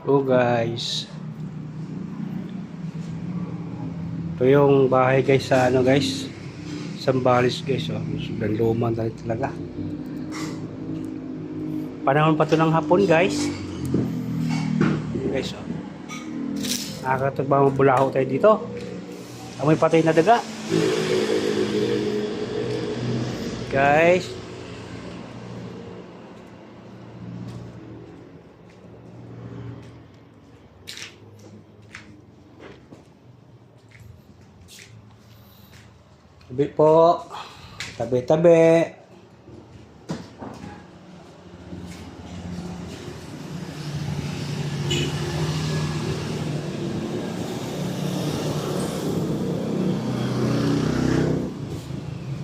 Oh guys, ito yung bahay guys sa ano guys, Sambales guys. Oh, sobrang luma na talaga. Panahon pa to ng hapon guys. Guys, oh, nakakatagba mabulaho tayo dito. Amoy patay na daga guys. Tabi po. Tabi-tabi.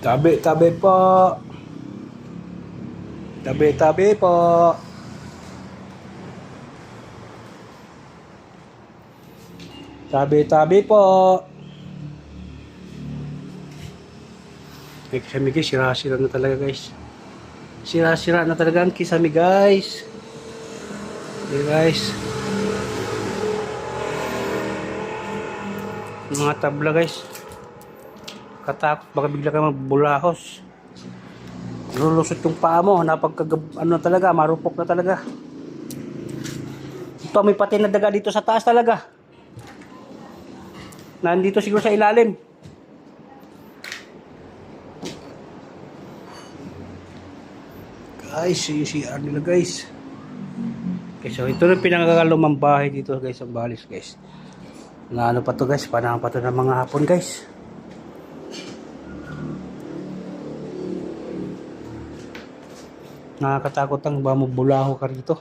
Tabi-tabi po. Tabi-tabi po. Tabi-tabi po. May kisame guys, sira-sira na talaga guys. Sira-sira na talaga ang kisame guys. Okay guys. Mga tabla guys. Katakot, baka bigla ka magbulahos. Lulusot yung paa mo, ano talaga, marupok na talaga. Ito, may pati na daga dito sa taas talaga. Nandito siguro sa ilalim. Guys, yung CR nila guys. Okay, so ito yung pinakakalumang bahay dito guys, sa Sambales guys. Na ano pa to guys, panahon pa to ng mga hapon guys. Nakakatakot ang ba mabulaho ka rito.